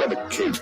brother King.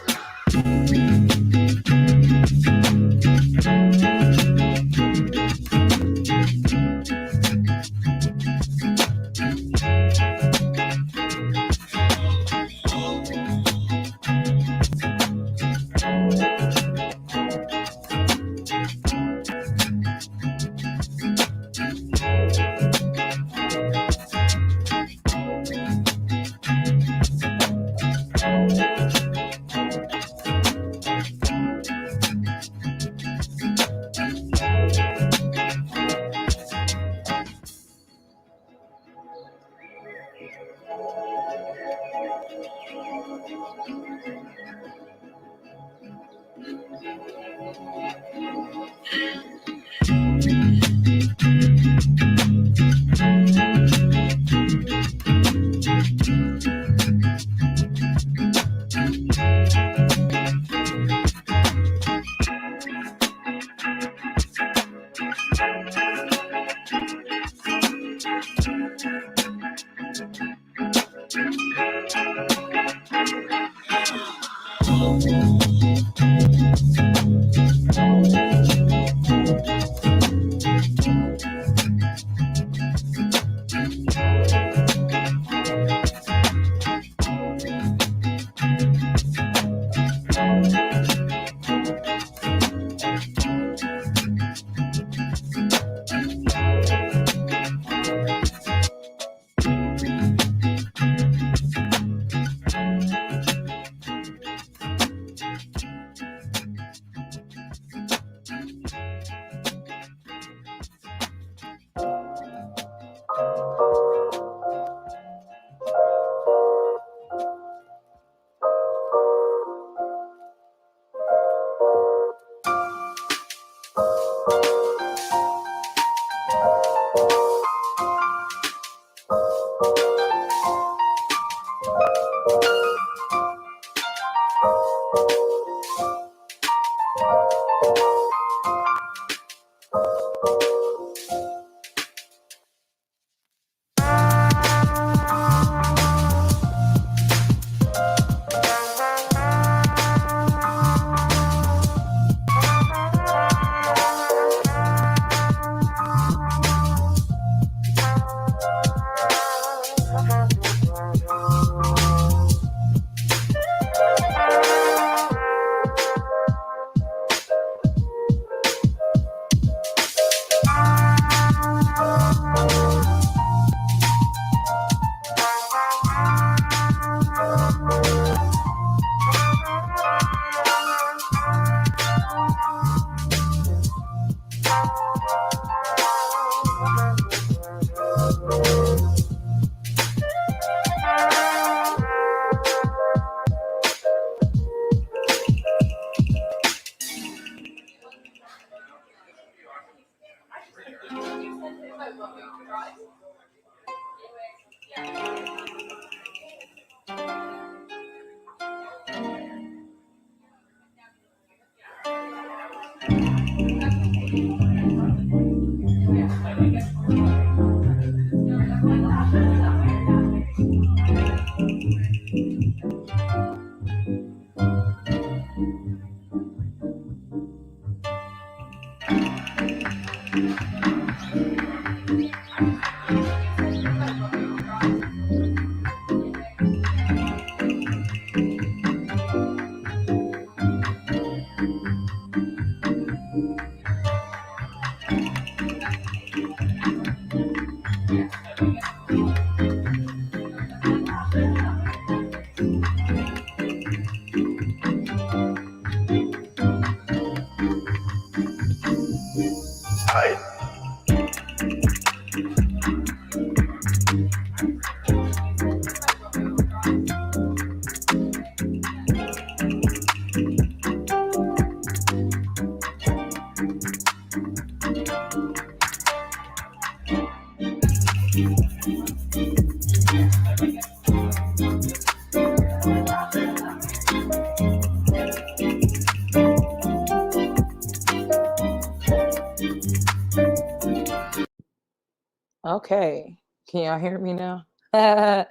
Okay. Can y'all hear me now? Let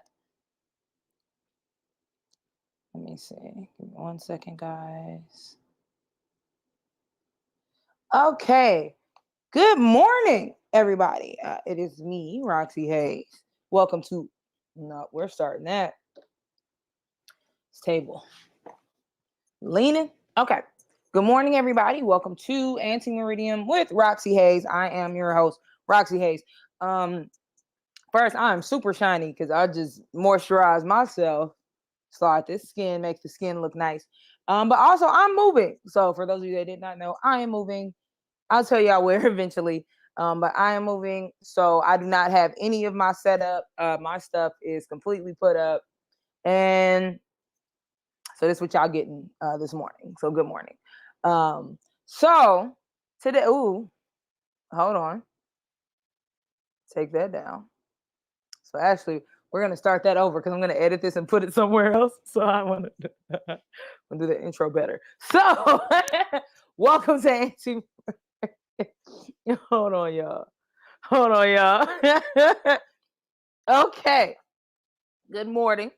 Let me see. Give me 1 second, guys. Okay. Good morning, everybody. It is me, Roxxy Haze. Welcome to. No, we're starting that. This table. Leaning. Okay. Good morning, everybody. Welcome to Ante Meridiem with Roxxy Haze. I am your host, Roxxy Haze. First, I'm super shiny because I just moisturize myself. So this skin makes the skin look nice. But also I'm moving. So for those of you that did not know, I am moving. I'll tell y'all where eventually. But I am moving. So I do not have any of my setup. My stuff is completely put up. And so this is what y'all getting this morning. So good morning. So today, hold on. Take that down. So actually, we're gonna start that over because I'm gonna edit this and put it somewhere else. So I want to do the intro better. So welcome to Ante. Hold on, y'all. Hold on, y'all. Okay. Good morning.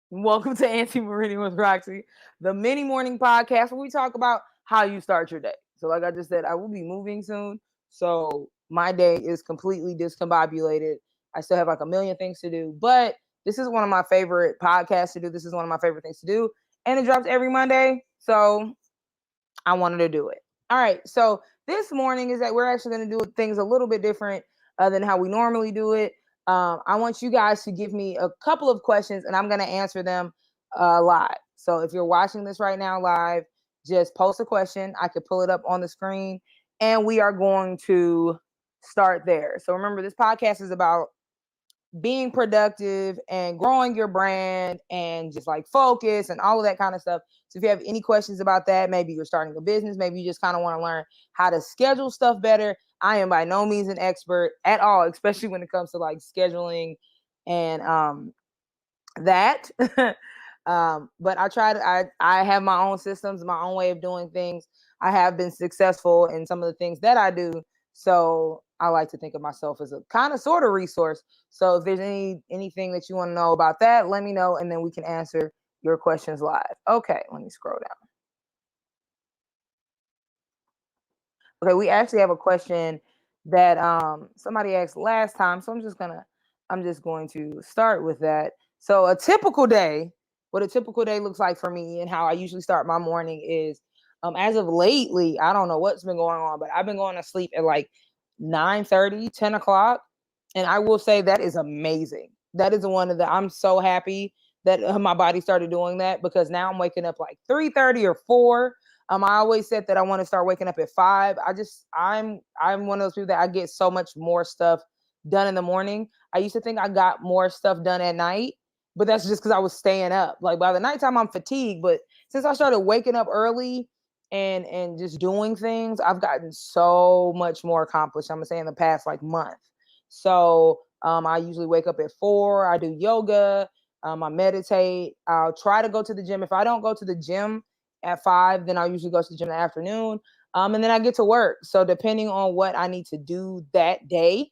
Welcome to Ante Meridiem with Roxxy, the mini morning podcast where we talk about how you start your day. So, like I just said, I will be moving soon. So my day is completely discombobulated. I still have like a million things to do, but this is one of my favorite podcasts to do. This is one of my favorite things to do. And it drops every Monday. So I wanted to do it. All right. So this morning is that we're actually going to do things a little bit different than how we normally do it. I want you guys to give me a couple of questions and I'm going to answer them live. So if you're watching this right now live, just post a question. I could pull it up on the screen and we are going to start there. So remember, this podcast is about being productive and growing your brand and just like focus and all of that kind of stuff. So if you have any questions about that, maybe you're starting a business, maybe you just kind of want to learn how to schedule stuff better. I am by no means an expert at all, especially when it comes to like scheduling and that. But I have my own systems, my own way of doing things. I have been successful in some of the things that I do. So I like to think of myself as a kind of sort of resource. So if there's anything that you want to know about that, let me know and then we can answer your questions live. Okay, let me scroll down. Okay, we actually have a question that somebody asked last time. So I'm just going to start with that. So what a typical day looks like for me and how I usually start my morning is as of lately, I don't know what's been going on, but I've been going to sleep at like 9:30, 10 o'clock. And I will say that is amazing. That is one of the, I'm so happy that my body started doing that because now I'm waking up like 3:30 or 4. I always said that I want to start waking up at 5. I'm one of those people that I get so much more stuff done in the morning. I used to think I got more stuff done at night, but that's just because I was staying up. Like by the nighttime, I'm fatigued. But since I started waking up early and just doing things, I've gotten so much more accomplished. I'm gonna say in the past like month. So I usually wake up at 4. I do yoga. I meditate. I'll try to go to the gym. If I don't go to the gym at 5, then I'll usually go to the gym in the afternoon. And then I get to work. So depending on what I need to do that day,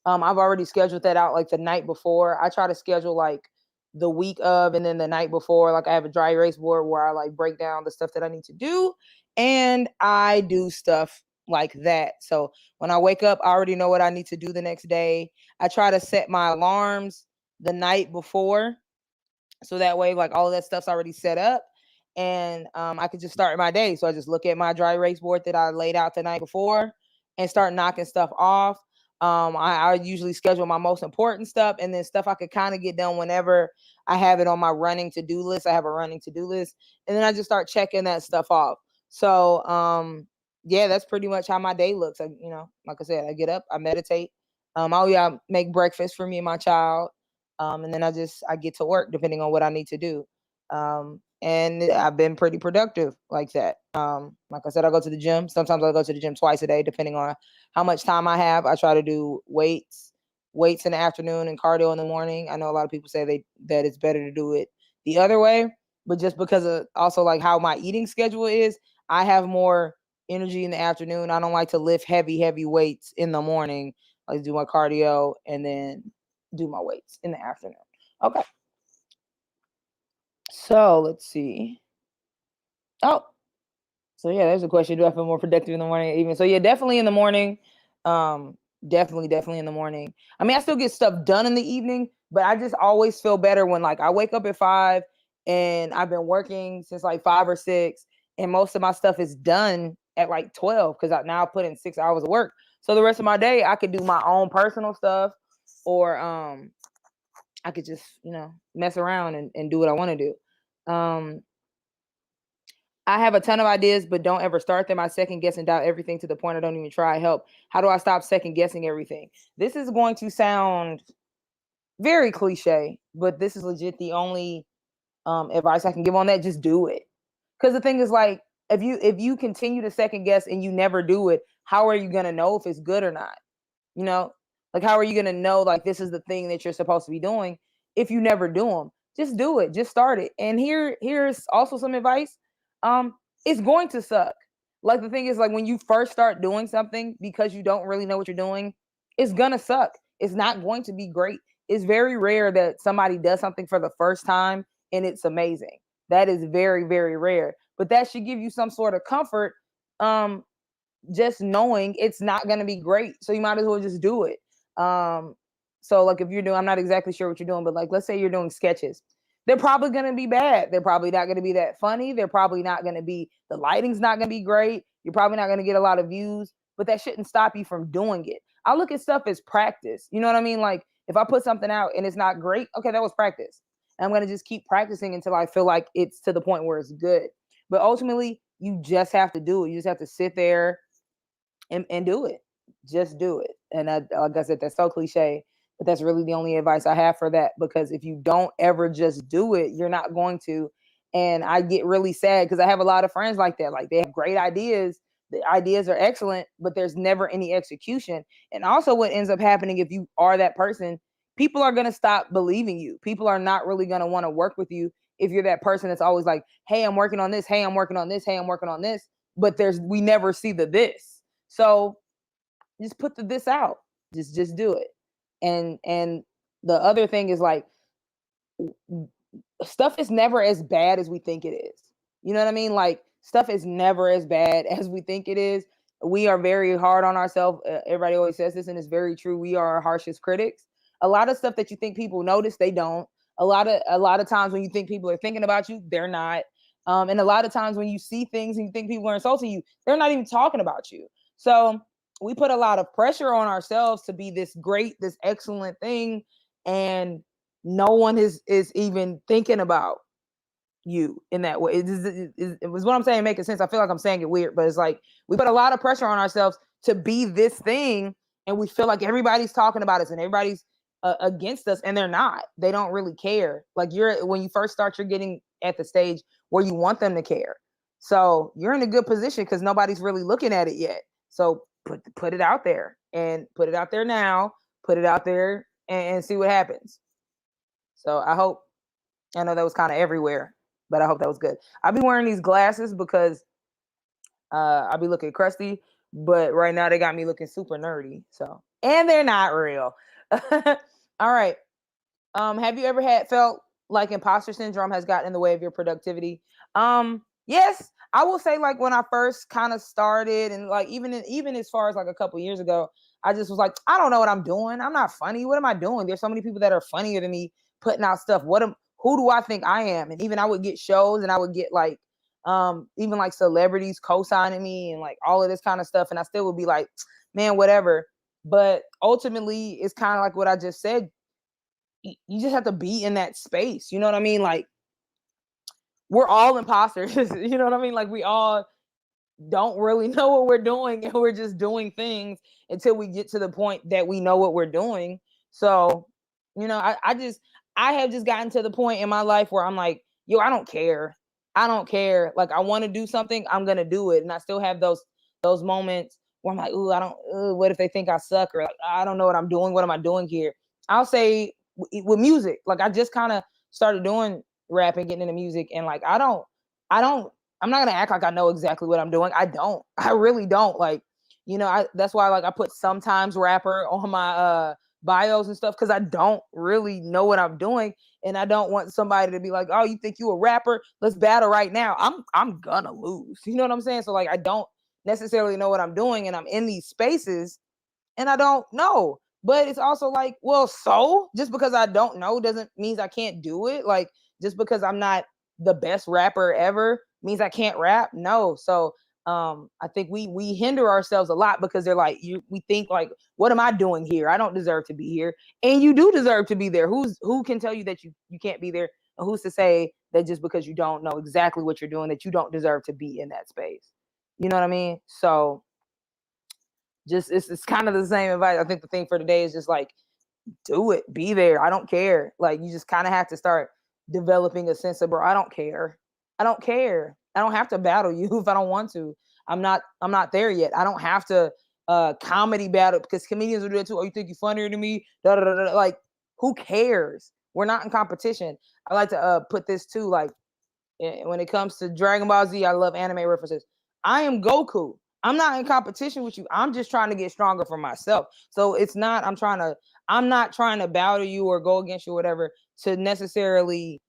I've already scheduled that out like the night before. I try to schedule like the week of and then the night before. Like I have a dry erase board where I like break down the stuff that I need to do. And I do stuff like that. So when I wake up, I already know what I need to do the next day. I try to set my alarms the night before. So that way, like all of that stuff's already set up and I could just start my day. So I just look at my dry erase board that I laid out the night before and start knocking stuff off. I usually schedule my most important stuff and then stuff I could kind of get done whenever I have it on my running to-do list. I have a running to-do list and then I just start checking that stuff off. So, yeah, that's pretty much how my day looks. Like I said, I get up, I meditate. I make breakfast for me and my child. And then I get to work depending on what I need to do. And I've been pretty productive like that. Like I said, I go to the gym. Sometimes I go to the gym twice a day, depending on how much time I have. I try to do weights in the afternoon and cardio in the morning. I know a lot of people say that it's better to do it the other way, but just because of also like how my eating schedule is, I have more energy in the afternoon. I don't like to lift heavy weights in the morning. I do my cardio and then do my weights in the afternoon. Okay. So let's see. Oh, so yeah, there's a question. Do I feel more productive in the morning or evening? So yeah, definitely in the morning. Definitely in the morning. I mean, I still get stuff done in the evening, but I just always feel better when like I wake up at 5 and I've been working since like 5 or 6, and most of my stuff is done at like 12 because I now put in 6 hours of work. So the rest of my day I could do my own personal stuff, or I could just, mess around and do what I want to do. I have a ton of ideas, but don't ever start them. I second guess and doubt everything to the point I don't even try. Help. How do I stop second guessing everything? This is going to sound very cliche, but this is legit the only advice I can give on that. Just do it. Because the thing is, like, if you continue to second guess and you never do it, how are you gonna know if it's good or not? You know, like, how are you gonna know like this is the thing that you're supposed to be doing if you never do them? Just do it. Just start it. And here's also some advice. Um, it's going to suck. Like, the thing is, like, when you first start doing something because you don't really know what you're doing, it's gonna suck. It's not going to be great. It's very rare that somebody does something for the first time and it's amazing. That is very, very rare. But that should give you some sort of comfort. Um, just knowing it's not going to be great. So you might as well just do it. Um, so like if you're doing, I'm not exactly sure what you're doing, but like let's say you're doing sketches. They're probably going to be bad. They're probably not going to be that funny. They're probably not going to be, the lighting's not going to be great. You're probably not going to get a lot of views, but that shouldn't stop you from doing it. I look at stuff as practice. You know what I mean? Like if I put something out and it's not great, okay, that was practice. And I'm going to just keep practicing until I feel like it's to the point where it's good. But ultimately, you just have to do it. You just have to sit there and do it. Just do it. And like I said, that's so cliche, but that's really the only advice I have for that. Because if you don't ever just do it, you're not going to. And I get really sad because I have a lot of friends like that. Like they have great ideas. The ideas are excellent, but there's never any execution. And also, what ends up happening if you are that person, people are going to stop believing you. People are not really going to want to work with you if you're that person that's always like, hey, I'm working on this. Hey, I'm working on this. Hey, I'm working on this. But we never see the this. So just put this out. Just do it. And the other thing is like stuff is never as bad as we think it is. You know what I mean? Like stuff is never as bad as we think it is. We are very hard on ourselves. Everybody always says this, and it's very true. We are our harshest critics. A lot of stuff that you think people notice, they don't. A lot of times when you think people are thinking about you, they're not. And a lot of times when you see things and you think people are insulting you, they're not even talking about you. So we put a lot of pressure on ourselves to be this great, this excellent thing, and no one is even thinking about you in that way. It was what I'm saying making sense. I feel like I'm saying it weird, but it's like we put a lot of pressure on ourselves to be this thing, and we feel like everybody's talking about us and everybody's against us, and they're not. They don't really care. Like when you first start, you're getting at the stage where you want them to care. So you're in a good position because nobody's really looking at it yet. So put it out there and put it out there now. Put it out there and see what happens. So I know that was kind of everywhere, but I hope that was good. I'll be wearing these glasses because I'll be looking crusty, but right now they got me looking super nerdy. So, and they're not real. All right. Have you ever felt like imposter syndrome has gotten in the way of your productivity? Yes, I will say like when I first kind of started, and like even as far as like a couple years ago, I just was like, I don't know what I'm doing. I'm not funny. What am I doing? There's so many people that are funnier than me putting out stuff. Who do I think I am? And even I would get shows and I would get like even like celebrities co-signing me and like all of this kind of stuff, and I still would be like, man, whatever. But ultimately, it's kind of like what I just said. You just have to be in that space. You know what I mean? Like we're all imposters. You know what I mean? Like we all don't really know what we're doing and we're just doing things until we get to the point that we know what we're doing. So, I have just gotten to the point in my life where I'm like, yo, I don't care. I don't care. Like I want to do something, I'm gonna do it. And I still have those moments where I'm like, ooh, I don't. What if they think I suck, or like I don't know what I'm doing? What am I doing here? I'll say with music, like I just kind of started doing rap and getting into music, and like I don't I'm not gonna act like I know exactly what I'm doing. I don't. I really don't. Like, that's why like I put sometimes rapper on my bios and stuff because I don't really know what I'm doing, and I don't want somebody to be like, "Oh, you think you a rapper? Let's battle right now." I'm gonna lose. You know what I'm saying? So like, I don't necessarily know what I'm doing, and I'm in these spaces and I don't know. But it's also like, well, so just because I don't know doesn't mean I can't do it. Like, just because I'm not the best rapper ever means I can't rap. No. So I think we hinder ourselves a lot because they're like, we think like, what am I doing here? I don't deserve to be here. And you do deserve to be there. Who can tell you that you can't be there? And who's to say that just because you don't know exactly what you're doing that you don't deserve to be in that space? You know what I mean? So just it's kind of the same advice. I think the thing for today is just like, do it, be there. I don't care. Like, you just kind of have to start developing a sense of, bro, I don't care. I don't care. I don't have to battle you if I don't want to. I'm not there yet. I don't have to comedy battle because comedians will do it too. Oh, you think you're funnier than me? Da, da, da, da. Like, who cares? We're not in competition. I like to put this too, like, when it comes to Dragon Ball Z, I love anime references. I am Goku. I'm not in competition with you. I'm just trying to get stronger for myself. So it's not, I'm not trying to bow to you or go against you or whatever to necessarily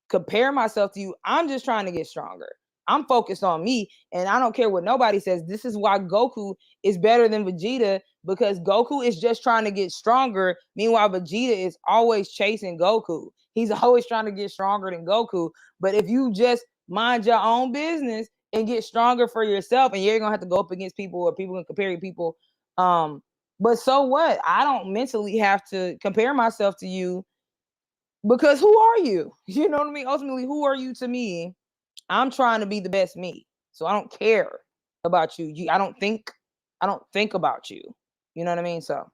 compare myself to you. I'm just trying to get stronger. I'm focused on me, and I don't care what nobody says. This is why Goku is better than Vegeta, because Goku is just trying to get stronger. Meanwhile, Vegeta is always chasing Goku. He's always trying to get stronger than Goku. But if you just mind your own business and get stronger for yourself, and you're gonna have to go up against people, or people can compare you people. But so what? I don't mentally have to compare myself to you, because who are you? You know what I mean? Ultimately, who are you to me? I'm trying to be the best me. So I don't care about you. I don't think about you. You know what I mean? So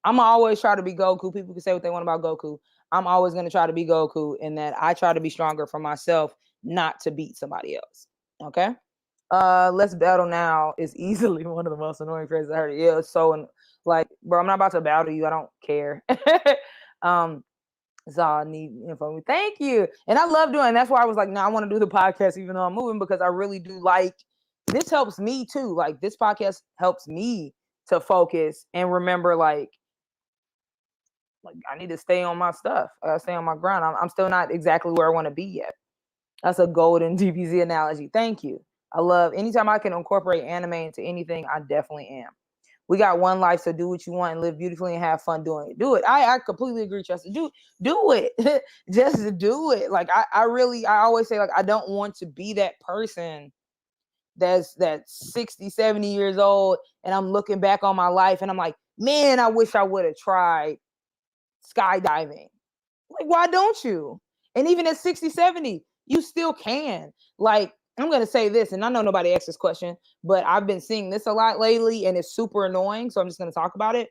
I'm always try to be Goku. People can say what they want about Goku. I'm always going to try to be Goku, in that I try to be stronger for myself, not to beat somebody else. Okay? Let's battle now is easily one of the most annoying phrases I heard. Yeah, it's so like, bro, I'm not about to battle you. I don't care. That's all I need info. Thank you. And I love doing, that's why I was like, no, I want to do the podcast even though I'm moving, because I really do like, this helps me too. Like, this podcast helps me to focus and remember, like I need to stay on my stuff. I gotta stay on my grind. I'm still not exactly where I want to be yet. That's a golden DBZ analogy. Thank you. I love, anytime I can incorporate anime into anything, I definitely am. We got one life, so do what you want and live beautifully and have fun doing it. Do it. I completely agree, Chester. Do it. Just do it. Like, I always say, like, I don't want to be that person that's 60, 70 years old, and I'm looking back on my life and I'm like, man, I wish I would have tried skydiving. Like, why don't you? And even at 60, 70, you still can. Like, I'm going to say this, and I know nobody asked this question, but I've been seeing this a lot lately, and it's super annoying, so I'm just going to talk about it.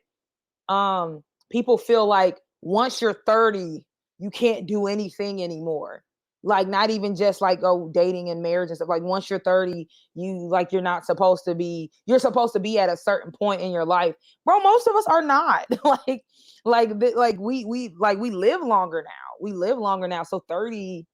People feel like once you're 30, you can't do anything anymore. Like, not even just like, oh, dating and marriage and stuff. Like, once you're 30, you're not supposed to be, you're supposed to be at a certain point in your life. Bro, most of us are not. We live longer now. We live longer now. So 30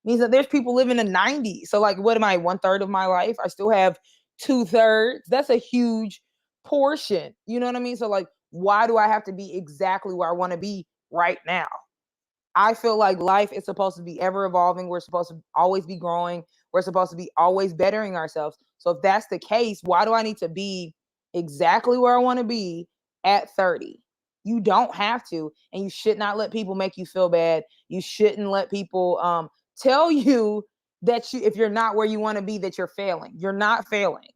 means that there's people living in 90. So like, what am I, 1/3 of my life? I still have 2/3. That's a huge portion. You know what I mean? So like, why do I have to be exactly where I want to be right now? I feel like life is supposed to be ever evolving. We're supposed to always be growing. We're supposed to be always bettering ourselves. So if that's the case, why do I need to be exactly where I want to be at 30? You don't have to, and you should not let people make you feel bad. You shouldn't let people tell you that if you're not where you want to be, that you're failing. You're not failing.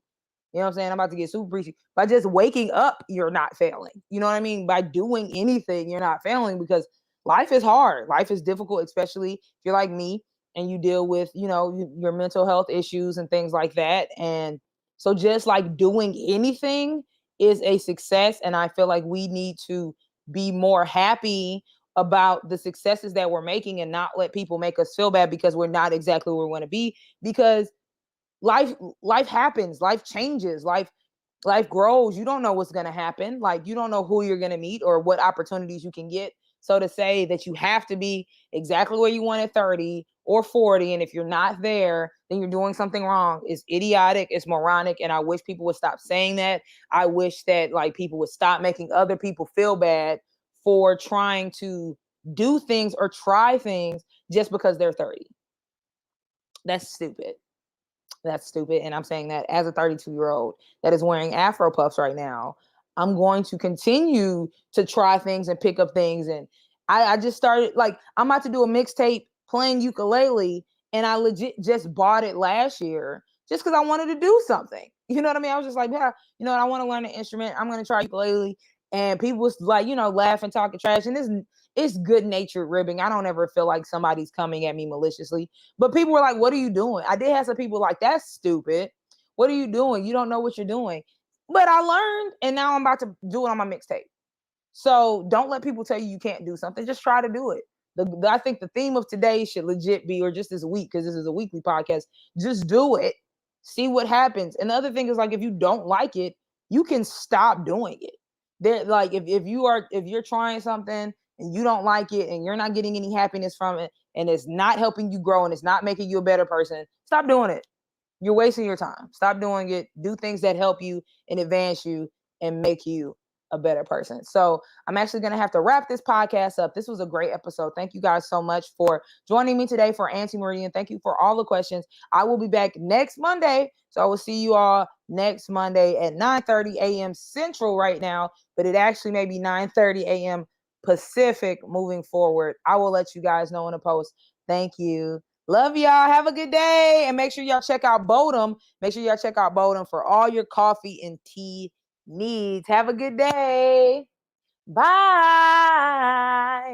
You know what I'm saying? I'm about to get super preachy. By just waking up, you're not failing. You know what I mean? By doing anything, you're not failing, because life is hard. Life is difficult, especially if you're like me and you deal with, your mental health issues and things like that. And so just like doing anything is a success. And I feel like we need to be more happy about the successes that we're making and not let people make us feel bad because we're not exactly where we want to be, because life happens, life changes, life grows. You don't know what's going to happen. Like, you don't know who you're going to meet or what opportunities you can get. So to say that you have to be exactly where you want at 30 or 40, and if you're not there, then you're doing something wrong, is idiotic, it's moronic, and I wish people would stop saying that. I wish that like people would stop making other people feel bad for trying to do things or try things just because they're 30. That's stupid. That's stupid. And I'm saying that as a 32-year-old that is wearing Afro puffs right now, I'm going to continue to try things and pick up things. And I just started, like, I'm about to do a mixtape playing ukulele, and I legit just bought it last year just because I wanted to do something. You know what I mean? I was just like, yeah, you know what? I want to learn an instrument. I'm going to try ukulele. And people was like, you know, laughing, talking trash. And it's good natured ribbing. I don't ever feel like somebody's coming at me maliciously. But people were like, what are you doing? I did have some people like, that's stupid. What are you doing? You don't know what you're doing. But I learned, and now I'm about to do it on my mixtape. So don't let people tell you can't do something. Just try to do it. I think the theme of today should legit be, or just this week, because this is a weekly podcast, just do it. See what happens. And the other thing is, like, if you don't like it, you can stop doing it. There, like, if you're trying something and you don't like it and you're not getting any happiness from it and it's not helping you grow and it's not making you a better person, stop doing it. You're wasting your time. Stop doing it. Do things that help you and advance you and make you a better person. So I'm actually going to have to wrap this podcast up. This was a great episode. Thank you guys so much for joining me today for Ante Meridiem. Thank you for all the questions. I will be back next Monday. So I will see you all next Monday at 9:30 a.m. Central right now, but it actually may be 9:30 a.m. Pacific moving forward. I will let you guys know in a post. Thank you. Love y'all. Have a good day. And make sure y'all check out Bodum. Make sure y'all check out Bodum for all your coffee and tea needs. Have a good day. Bye.